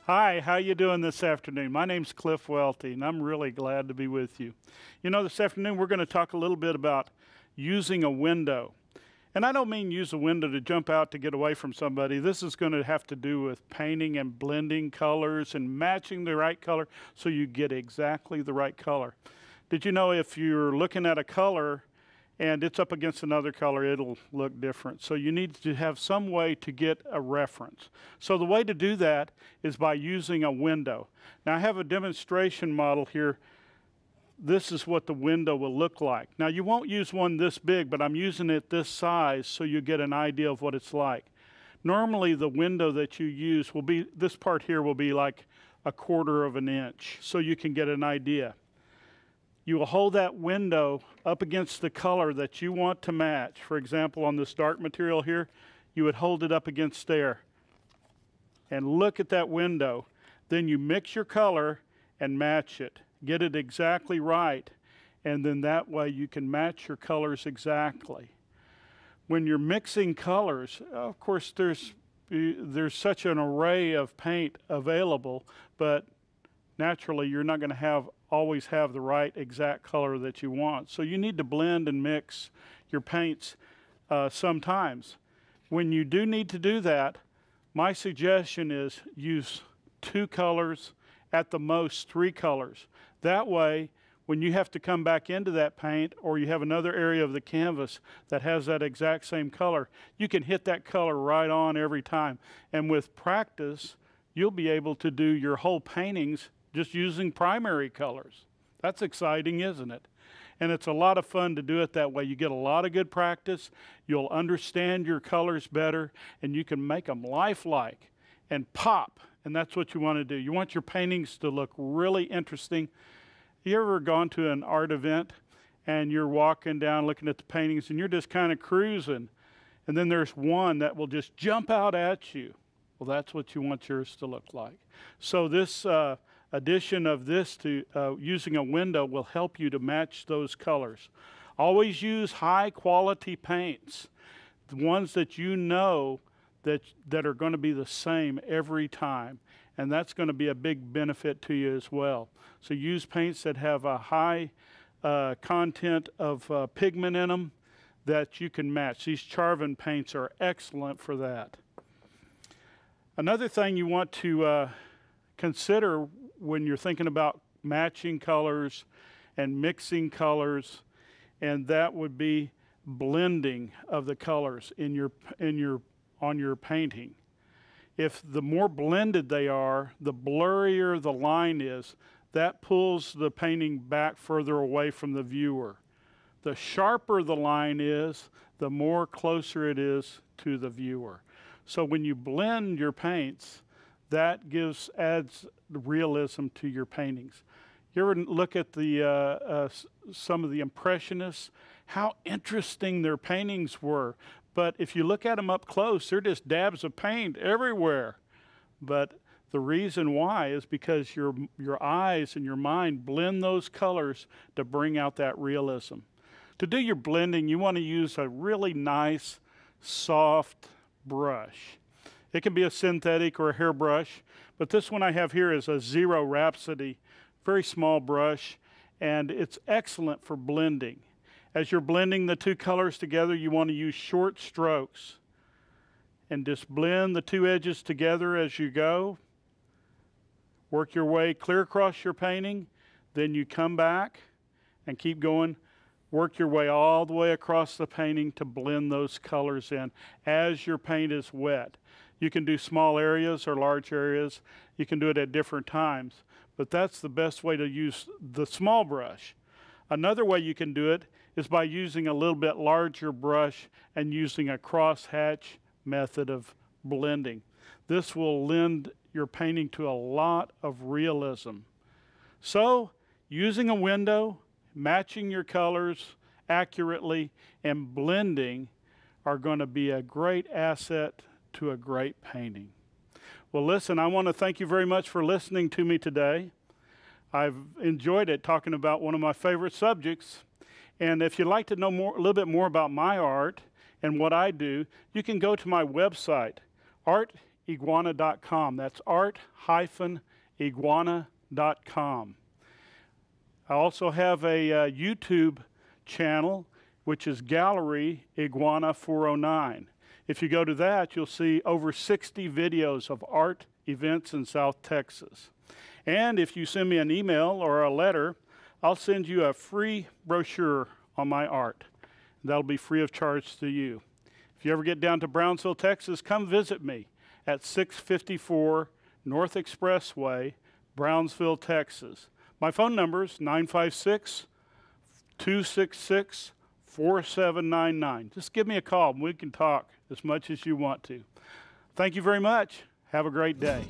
Hi, how you doing this afternoon? My name's Cliff Welty, and I'm really glad to be with you. You know, this afternoon we're going to talk a little bit about using a window. And I don't mean use a window to jump out to get away from somebody. This is going to have to do with painting and blending colors and matching the right color so you get exactly the right color. Did you know if you're looking at a color and it's up against another color, it'll look different. So you need to have some way to get a reference. So the way to do that is by using a window. Now I have a demonstration model here. This is what the window will look like. Now you won't use one this big, but I'm using it this size so you get an idea of what it's like. Normally the window that you use will be, this part here will be like 1/4 of an inch, so you can get an idea. You will hold that window up against the color that you want to match. For example, on this dark material here, you would hold it up against there and look at that window. Then you mix your color and match it. Get it exactly right, and then that way you can match your colors exactly. When you're mixing colors, of course there's such an array of paint available, but naturally you're not going to always have the right exact color that you want. So you need to blend and mix your paints sometimes. When you do need to do that, my suggestion is use 2 colors, at the most 3 colors. That way, when you have to come back into that paint or you have another area of the canvas that has that exact same color, you can hit that color right on every time. And with practice, you'll be able to do your whole paintings just using primary colors. That's exciting, isn't it? And it's a lot of fun to do it that way. You get a lot of good practice, you'll understand your colors better, and you can make them lifelike and pop. And that's what you want to do. You want your paintings to look really interesting. You ever gone to an art event and you're walking down looking at the paintings and you're just kind of cruising, and then there's one that will just jump out at you? Well, that's what you want yours to look like. So this addition of this to using a window will help you to match those colors. Always use high quality paints, the ones that you know that are going to be the same every time, and that's going to be a big benefit to you as well. So use paints that have a high content of pigment in them that you can match. These Charvin paints are excellent for that. Another thing you want to consider when you're thinking about matching colors and mixing colors, and that would be blending of the colors on your painting. If the more blended they are, the blurrier the line is. That pulls the painting back further away from the viewer. The sharper the line is, the more closer it is to the viewer. So when you blend your paints, that adds realism to your paintings. You ever look at some of the Impressionists, how interesting their paintings were. But if you look at them up close, they're just dabs of paint everywhere. But the reason why is because your eyes and your mind blend those colors to bring out that realism. To do your blending, you want to use a really nice, soft brush. It can be a synthetic or a hairbrush, but this one I have here is a Zero Rhapsody, very small brush, and it's excellent for blending. As you're blending the 2 colors together, you want to use short strokes and just blend the 2 edges together as you go. Work your way clear across your painting, then you come back and keep going. Work your way all the way across the painting to blend those colors in as your paint is wet. You can do small areas or large areas. You can do it at different times, but that's the best way to use the small brush. Another way you can do it is by using a little bit larger brush and using a crosshatch method of blending. This will lend your painting to a lot of realism. So, using a window, matching your colors accurately, and blending are going to be a great asset to a great painting. Well, listen, I want to thank you very much for listening to me today. I've enjoyed it, talking about one of my favorite subjects. And if you'd like to know a little bit more about my art and what I do, you can go to my website, art-iguana.com. That's art-iguana.com. I also have a YouTube channel, which is Gallery Iguana 409. If you go to that, you'll see over 60 videos of art events in South Texas. And if you send me an email or a letter, I'll send you a free brochure on my art. That'll be free of charge to you. If you ever get down to Brownsville, Texas, come visit me at 654 North Expressway, Brownsville, Texas. My phone number is 956-266-4799. Just give me a call and we can talk as much as you want to. Thank you very much. Have a great day.